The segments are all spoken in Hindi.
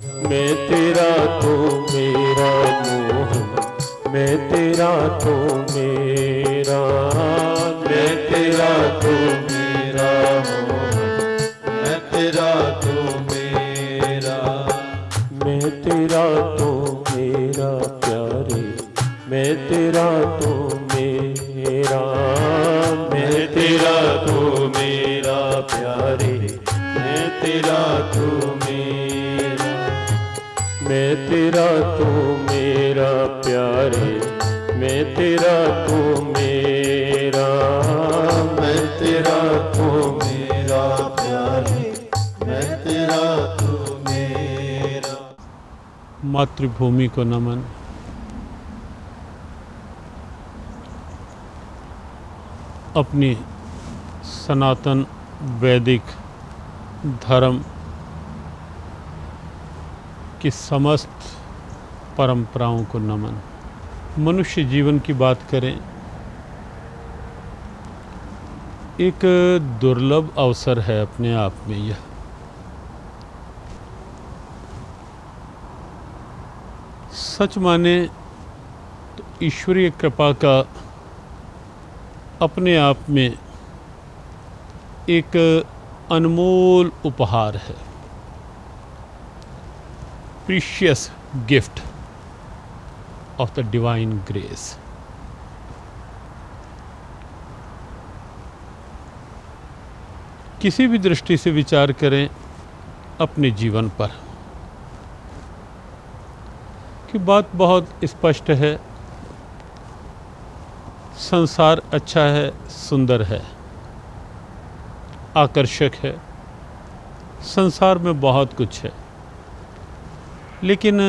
मैं तेरा तो मेरा मोहन, मैं तेरा तो मेरा, मैं तेरा तो मेरा मोहन, मैं तेरा तो मेरा, मैं तेरा तो मेरा प्यारे, मैं तेरा तो मेरा, मैं तेरा तो मेरा प्यारे, मैं तेरा तो मेरा, मैं तेरा तो मेरा प्यारे, मैं तेरा तो मेरा, मैं तेरा तो मेरा प्यारे, मैं तेरा तो मेरा। मातृभूमि को नमन। अपनी सनातन वैदिक धर्म की समस्त परंपराओं को नमन। मनुष्य जीवन की बात करें, एक दुर्लभ अवसर है अपने आप में यह। सच माने तो ईश्वरीय कृपा का अपने आप में एक अनमोल उपहार है, precious gift of the divine grace. किसी भी दृष्टि से विचार करें अपने जीवन पर कि बात बहुत स्पष्ट है। संसार अच्छा है, सुंदर है, आकर्षक है, संसार में बहुत कुछ है। लेकिन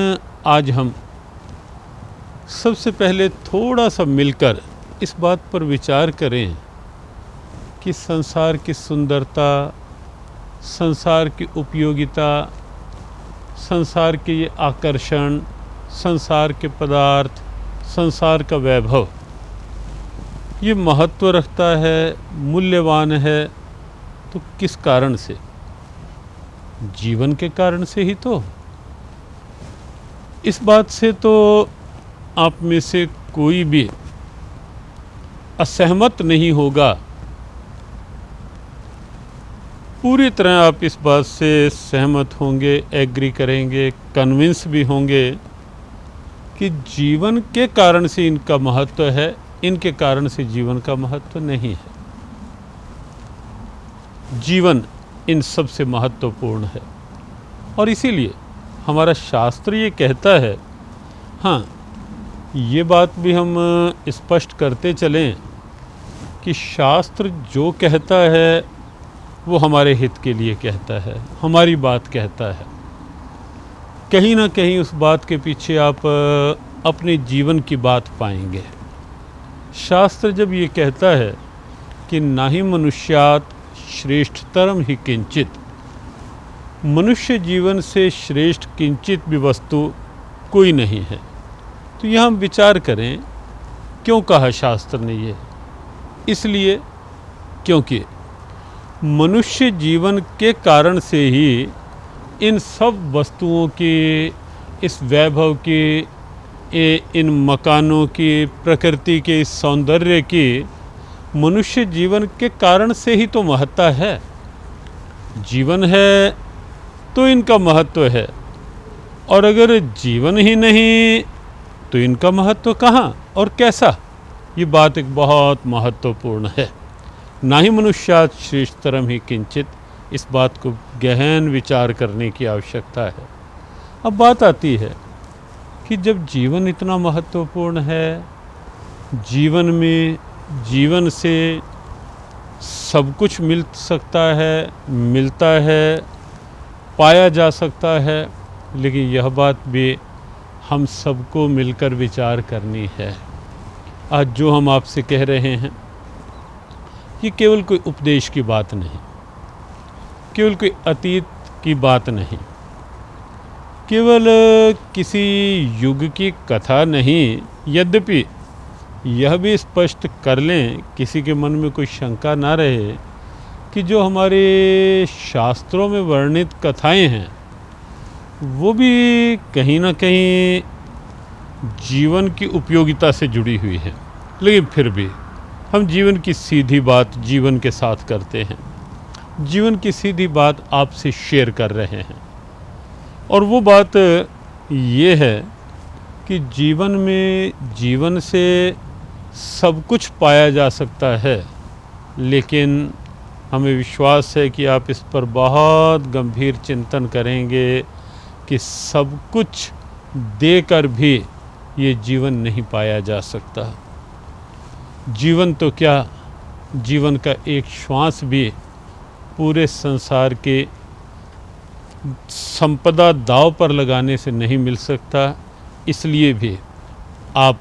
आज हम सबसे पहले थोड़ा सा मिलकर इस बात पर विचार करें कि संसार की सुंदरता, संसार की उपयोगिता, संसार के ये आकर्षण, संसार के पदार्थ, संसार का वैभव, ये महत्व रखता है, मूल्यवान है, तो किस कारण से? जीवन के कारण से ही तो। इस बात से तो आप में से कोई भी असहमत नहीं होगा। पूरी तरह आप इस बात से सहमत होंगे, एग्री करेंगे, कन्विंस भी होंगे कि जीवन के कारण से इनका महत्व है, इनके कारण से जीवन का महत्व नहीं है। जीवन इन सबसे महत्वपूर्ण है और इसीलिए हमारा शास्त्र ये कहता है। हाँ, ये बात भी हम स्पष्ट करते चलें कि शास्त्र जो कहता है वो हमारे हित के लिए कहता है, हमारी बात कहता है। कहीं ना कहीं उस बात के पीछे आप अपने जीवन की बात पाएंगे। शास्त्र जब ये कहता है कि ना ही मनुष्यात् श्रेष्ठतरम ही किंचित, मनुष्य जीवन से श्रेष्ठ किंचित भी वस्तु कोई नहीं है, तो यहाँ हम विचार करें क्यों कहा शास्त्र ने ये। इसलिए क्योंकि मनुष्य जीवन के कारण से ही इन सब वस्तुओं की, इस वैभव की, इन मकानों की, प्रकृति के इस सौंदर्य की, मनुष्य जीवन के कारण से ही तो महत्ता है। जीवन है तो इनका महत्व है, और अगर जीवन ही नहीं तो इनका महत्व कहाँ और कैसा? ये बात एक बहुत महत्वपूर्ण है। ना ही मनुष्यात् श्रेष्ठतरम ही किंचित, इस बात को गहन विचार करने की आवश्यकता है। अब बात आती है कि जब जीवन इतना महत्वपूर्ण है, जीवन में, जीवन से सब कुछ मिल सकता है, मिलता है, पाया जा सकता है, लेकिन यह बात भी हम सबको मिलकर विचार करनी है। आज जो हम आपसे कह रहे हैं ये केवल कोई उपदेश की बात नहीं, केवल कोई अतीत की बात नहीं, केवल किसी युग की कथा नहीं। यद्यपि यह भी स्पष्ट कर लें, किसी के मन में कोई शंका ना रहे, कि जो हमारे शास्त्रों में वर्णित कथाएं हैं वो भी कहीं ना कहीं जीवन की उपयोगिता से जुड़ी हुई है, लेकिन फिर भी हम जीवन की सीधी बात जीवन के साथ करते हैं, जीवन की सीधी बात आपसे शेयर कर रहे हैं। और वो बात ये है कि जीवन में जीवन से सब कुछ पाया जा सकता है, लेकिन हमें विश्वास है कि आप इस पर बहुत गंभीर चिंतन करेंगे कि सब कुछ देकर भी ये जीवन नहीं पाया जा सकता। जीवन तो क्या, जीवन का एक श्वास भी पूरे संसार के संपदा दांव पर लगाने से नहीं मिल सकता। इसलिए भी आप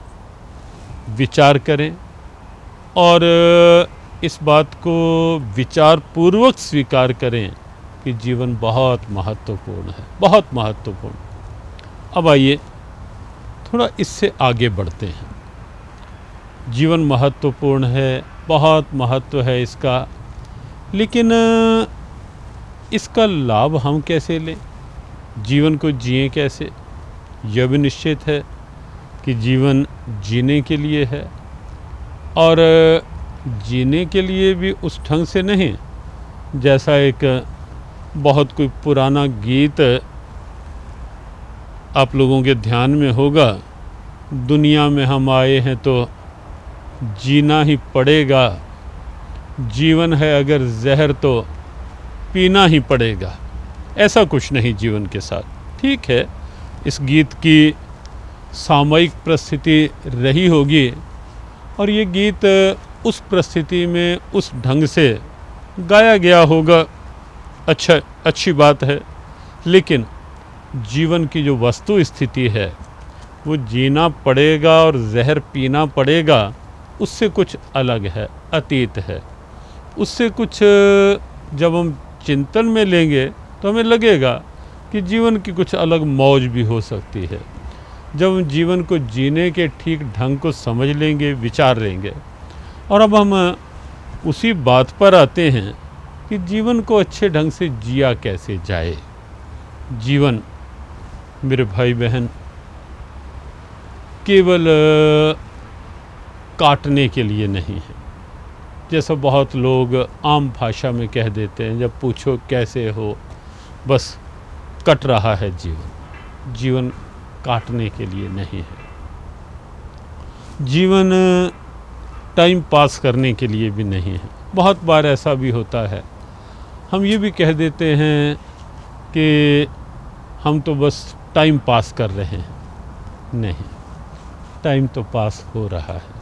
विचार करें और इस बात को विचार पूर्वक स्वीकार करें कि जीवन बहुत महत्वपूर्ण है, बहुत महत्वपूर्ण। अब आइए थोड़ा इससे आगे बढ़ते हैं। जीवन महत्वपूर्ण है, बहुत महत्व है इसका, लेकिन इसका लाभ हम कैसे लें, जीवन को जिएं कैसे? यह भी निश्चित है कि जीवन जीने के लिए है, और जीने के लिए भी उस ढंग से नहीं जैसा एक बहुत कोई पुराना गीत आप लोगों के ध्यान में होगा, दुनिया में हम आए हैं तो जीना ही पड़ेगा, जीवन है अगर जहर तो पीना ही पड़ेगा। ऐसा कुछ नहीं जीवन के साथ। ठीक है, इस गीत की सामयिक परिस्थिति रही होगी और ये गीत उस परिस्थिति में उस ढंग से गाया गया होगा, अच्छी बात है। लेकिन जीवन की जो वस्तु स्थिति है वो जीना पड़ेगा और जहर पीना पड़ेगा, उससे कुछ अलग है, अतीत है। उससे कुछ जब हम चिंतन में लेंगे तो हमें लगेगा कि जीवन की कुछ अलग मौज भी हो सकती है। जब हम जीवन को जीने के ठीक ढंग को समझ लेंगे, विचार लेंगे। और अब हम उसी बात पर आते हैं कि जीवन को अच्छे ढंग से जिया कैसे जाए। जीवन मेरे भाई बहन केवल काटने के लिए नहीं है, जैसा बहुत लोग आम भाषा में कह देते हैं। जब पूछो कैसे हो, बस कट रहा है जीवन। जीवन काटने के लिए नहीं है, जीवन टाइम पास करने के लिए भी नहीं है। बहुत बार ऐसा भी होता है, हम ये भी कह देते हैं कि हम तो बस टाइम पास कर रहे हैं। नहीं, टाइम तो पास हो रहा है।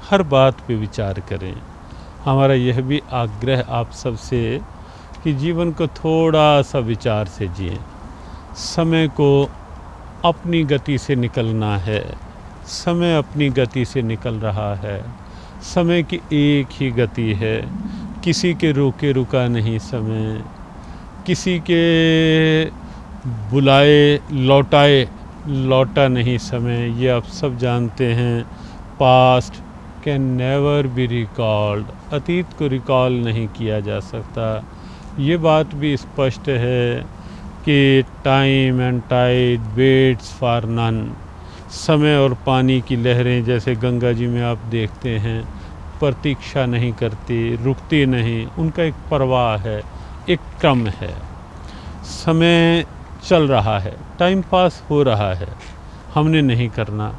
हर बात पे विचार करें। हमारा यह भी आग्रह आप सबसे कि जीवन को थोड़ा सा विचार से जिएं। समय को अपनी गति से निकलना है, समय अपनी गति से निकल रहा है। समय की एक ही गति है, किसी के रोके रुका नहीं समय, किसी के बुलाए लौटाए लौटा नहीं समय। ये आप सब जानते हैं। Past can never be recalled, अतीत को रिकॉल नहीं किया जा सकता। ये बात भी स्पष्ट है कि time and tide waits for none. समय और पानी की लहरें जैसे गंगा जी में आप देखते हैं, प्रतीक्षा नहीं करती, रुकती नहीं, उनका एक प्रवाह है, एक क्रम है। समय चल रहा है, टाइम पास हो रहा है। हमने नहीं करना,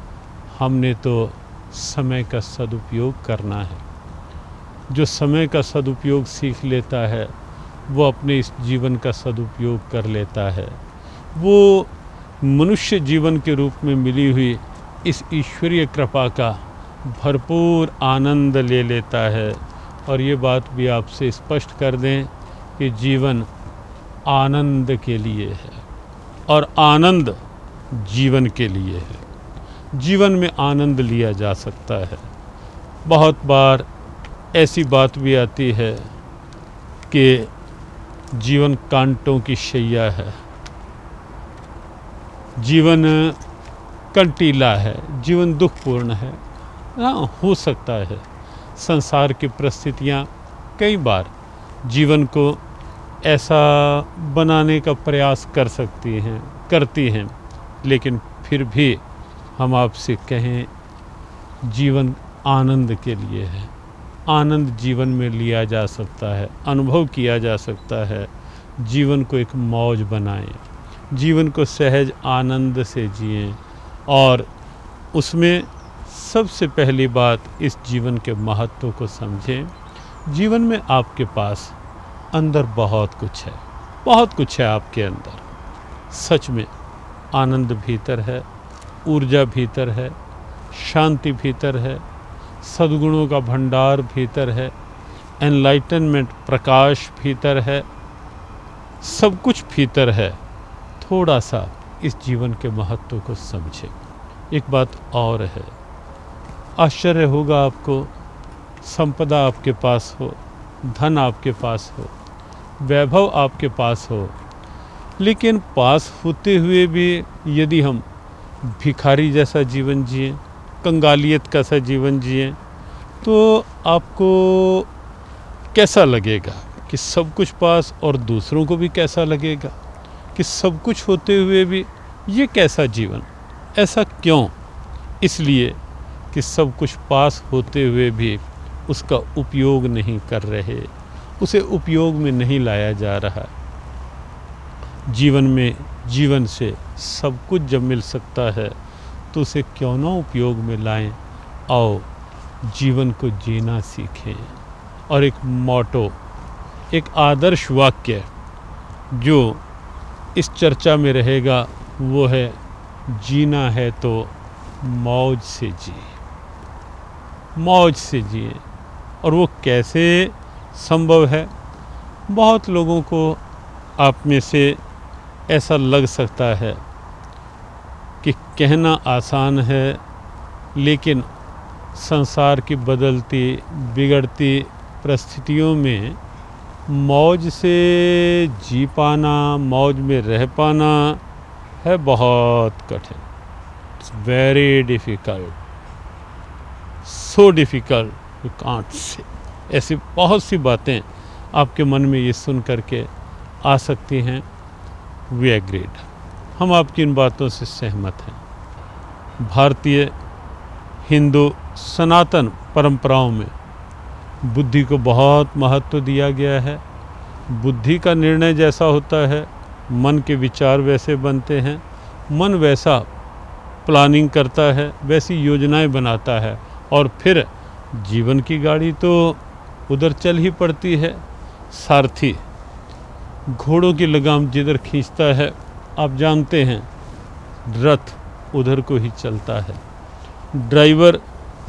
हमने तो समय का सदुपयोग करना है। जो समय का सदुपयोग सीख लेता है वो अपने इस जीवन का सदुपयोग कर लेता है। वो मनुष्य जीवन के रूप में मिली हुई इस ईश्वरीय कृपा का भरपूर आनंद ले लेता है। और ये बात भी आपसे स्पष्ट कर दें कि जीवन आनंद के लिए है और आनंद जीवन के लिए है। जीवन में आनंद लिया जा सकता है। बहुत बार ऐसी बात भी आती है कि जीवन कांटों की शैया है, जीवन कंटीला है, जीवन दुखपूर्ण है। हाँ, हो सकता है संसार की परिस्थितियाँ कई बार जीवन को ऐसा बनाने का प्रयास कर सकती हैं करती हैं, लेकिन फिर भी हम आपसे कहें जीवन आनंद के लिए है। आनंद जीवन में लिया जा सकता है, अनुभव किया जा सकता है। जीवन को एक मौज बनाएं, जीवन को सहज आनंद से जिएं और उसमें सबसे पहली बात इस जीवन के महत्व को समझें। जीवन में आपके पास अंदर बहुत कुछ है, बहुत कुछ है आपके अंदर। सच में आनंद भीतर है, ऊर्जा भीतर है, शांति भीतर है, सद्गुणों का भंडार भीतर है, एनलाइटनमेंट प्रकाश भीतर है, सब कुछ भीतर है। थोड़ा सा इस जीवन के महत्व को समझें। एक बात और है, आश्चर्य होगा आपको, संपदा आपके पास हो, धन आपके पास हो, वैभव आपके पास हो, लेकिन पास होते हुए भी यदि हम भिखारी जैसा जीवन जिएं, कंगालियत का सा जीवन जिएं, तो आपको कैसा लगेगा कि सब कुछ पास, और दूसरों को भी कैसा लगेगा कि सब कुछ होते हुए भी ये कैसा जीवन। ऐसा क्यों? इसलिए कि सब कुछ पास होते हुए भी उसका उपयोग नहीं कर रहे, उसे उपयोग में नहीं लाया जा रहा। जीवन में जीवन से सब कुछ जब मिल सकता है तो उसे क्यों ना उपयोग में लाएं। आओ जीवन को जीना सीखें। और एक मोटो, एक आदर्श वाक्य जो इस चर्चा में रहेगा वो है, जीना है तो मौज से जिए, मौज से जिए। और वो कैसे संभव है? बहुत लोगों को आप में से ऐसा लग सकता है कि कहना आसान है, लेकिन संसार की बदलती बिगड़ती परिस्थितियों में मौज से जी पाना, मौज में रह पाना है बहुत कठिन। It's very difficult, so difficult you can't say. ऐसी बहुत सी बातें आपके मन में ये सुन करके आ सकती हैं। वी एग्रीड, हम आपकी इन बातों से सहमत हैं। भारतीय हिंदू सनातन परंपराओं में बुद्धि को बहुत महत्व दिया गया है। बुद्धि का निर्णय जैसा होता है, मन के विचार वैसे बनते हैं, मन वैसा प्लानिंग करता है, वैसी योजनाएं बनाता है, और फिर जीवन की गाड़ी तो उधर चल ही पड़ती है। सारथी घोड़ों की लगाम जिधर खींचता है, आप जानते हैं रथ उधर को ही चलता है। ड्राइवर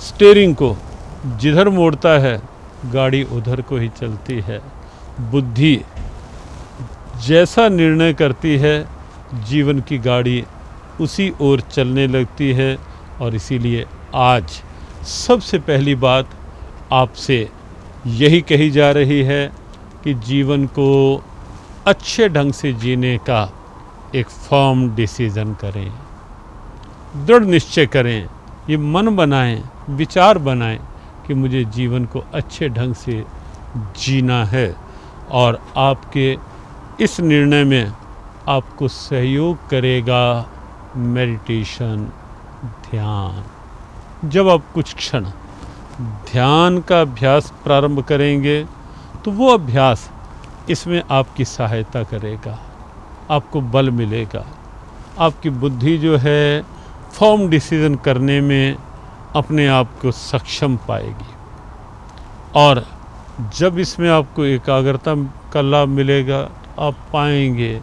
स्टीयरिंग को जिधर मोड़ता है, गाड़ी उधर को ही चलती है। बुद्धि जैसा निर्णय करती है, जीवन की गाड़ी उसी ओर चलने लगती है। और इसीलिए आज सबसे पहली बात आपसे यही कही जा रही है कि जीवन को अच्छे ढंग से जीने का एक फर्म डिसीज़न करें, दृढ़ निश्चय करें, ये मन बनाएं, विचार बनाएं कि मुझे जीवन को अच्छे ढंग से जीना है। और आपके इस निर्णय में आपको सहयोग करेगा मेडिटेशन, ध्यान। जब आप कुछ क्षण ध्यान का अभ्यास प्रारंभ करेंगे तो वो अभ्यास इसमें आपकी सहायता करेगा, आपको बल मिलेगा, आपकी बुद्धि जो है फॉर्म डिसीजन करने में अपने आप को सक्षम पाएगी। और जब इसमें आपको एकाग्रता का लाभ मिलेगा, आप पाएंगे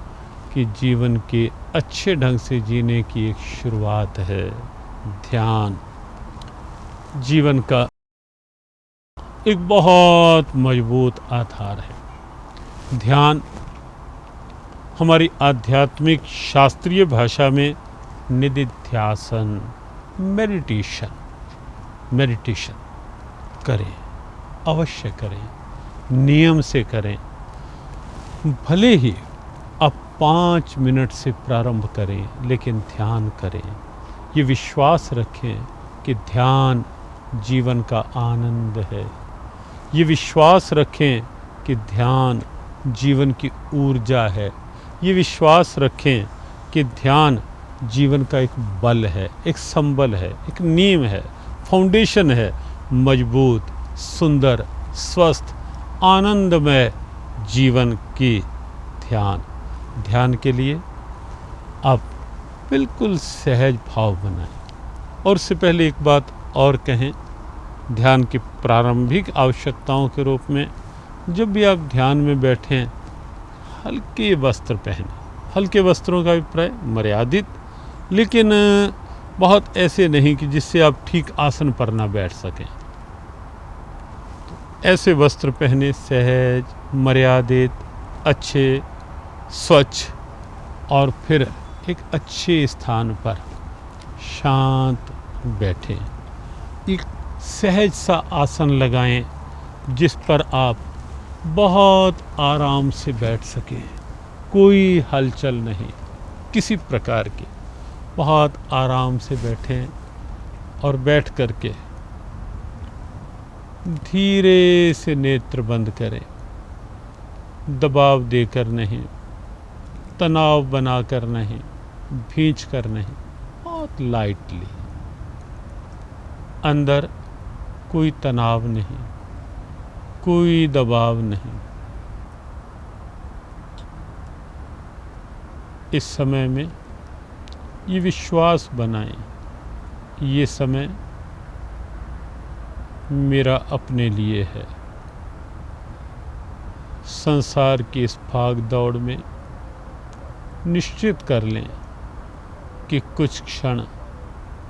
कि जीवन के अच्छे ढंग से जीने की एक शुरुआत है। ध्यान जीवन का एक बहुत मजबूत आधार है। ध्यान हमारी आध्यात्मिक शास्त्रीय भाषा में निधिध्यासन, मेडिटेशन करें, अवश्य करें, नियम से करें। भले ही आप 5 मिनट से प्रारंभ करें, लेकिन ध्यान करें। ये विश्वास रखें कि ध्यान जीवन का आनंद है। ये विश्वास रखें कि ध्यान जीवन की ऊर्जा है। ये विश्वास रखें कि ध्यान जीवन का एक बल है, एक संबल है, एक नींव है, फाउंडेशन है, मजबूत, सुंदर, स्वस्थ, आनंदमय जीवन की ध्यान के लिए आप बिल्कुल सहज भाव बनाएं। और उससे पहले एक बात और कहें, ध्यान की प्रारंभिक आवश्यकताओं के रूप में जब भी आप ध्यान में बैठें हल्के वस्त्र पहनें। हल्के वस्त्रों का अभिप्राय मर्यादित, लेकिन बहुत ऐसे नहीं कि जिससे आप ठीक आसन पर ना बैठ सकें। ऐसे वस्त्र पहने, सहज, मर्यादित, अच्छे, स्वच्छ, और फिर एक अच्छे स्थान पर शांत बैठें। एक सहज सा आसन लगाएं जिस पर आप बहुत आराम से बैठ सकें, कोई हलचल नहीं किसी प्रकार की। बहुत आराम से बैठें और बैठ करके धीरे से नेत्र बंद करें, दबाव देकर नहीं, तनाव बनाकर नहीं, भींच कर नहीं, बहुत लाइटली। अंदर कोई तनाव नहीं, कोई दबाव नहीं। इस समय में ये विश्वास बनाएं, ये समय मेरा अपने लिए है। संसार की इस भाग दौड़ में निश्चित कर लें कि कुछ क्षण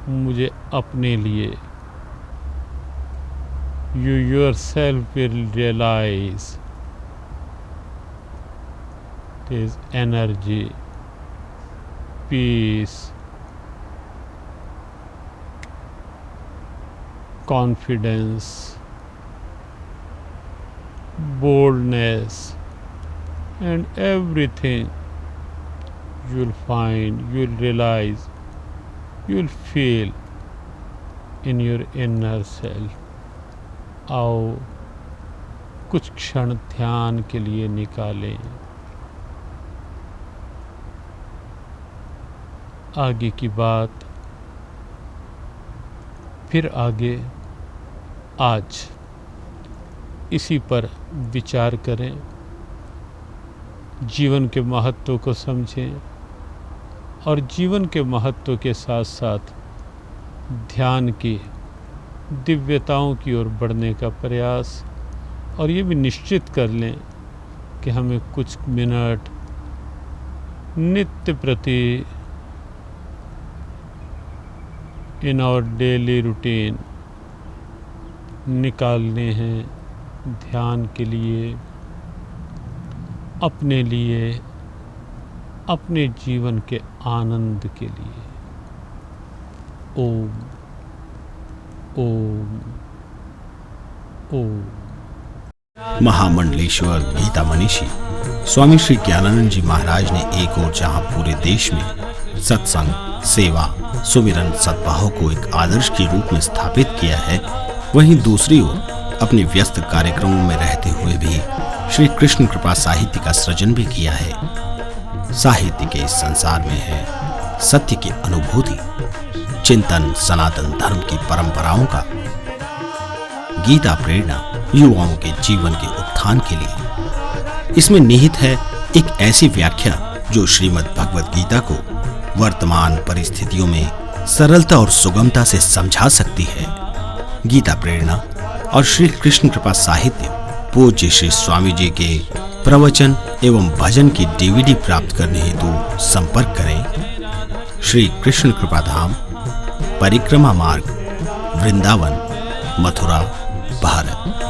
मुझे अपने लिए। You yourself will realize there is energy, peace, confidence, boldness, and everything you will find, you will realize, you will feel in your inner self. आओ कुछ क्षण ध्यान के लिए निकालें। आगे की बात फिर आगे आज इसी पर विचार करें, जीवन के महत्व को समझें और जीवन के महत्व के साथ साथ ध्यान की दिव्यताओं की ओर बढ़ने का प्रयास। और ये भी निश्चित कर लें कि हमें कुछ मिनट नित्य प्रति इन आवर डेली रूटीन निकालने हैं ध्यान के लिए, अपने लिए, अपने जीवन के आनंद के लिए। ओम ओम ओम। महामंडलेश्वर गीता मनीषी स्वामी श्री ज्ञानानंद जी महाराज ने एक ओर जहां पूरे देश में सत्संग, सेवा, सुमिरन, सद्भाव को एक आदर्श के रूप में स्थापित किया है, वहीं दूसरी ओर अपने व्यस्त कार्यक्रमों में रहते हुए भी श्री कृष्ण कृपा साहित्य का सृजन भी किया है। साहित्य के इस संसार में है सत्य की अनुभूति, चिंतन, सनातन धर्म की परंपराओं का, गीता प्रेरणा युवाओं के जीवन के उत्थान के लिए। इसमें निहित है एक ऐसी व्याख्या जो श्रीमद् भगवद गीता को वर्तमान परिस्थितियों में सरलता और सुगमता से समझा सकती है। गीता प्रेरणा और श्री कृष्ण कृपा साहित्य पूज्य श्री स्वामी जी के प्रवचन एवं भजन की DVD प्राप्त करने हेतु संपर्क करें। श्री कृष्ण कृपा धाम, परिक्रमा मार्ग, वृंदावन, मथुरा, भारत।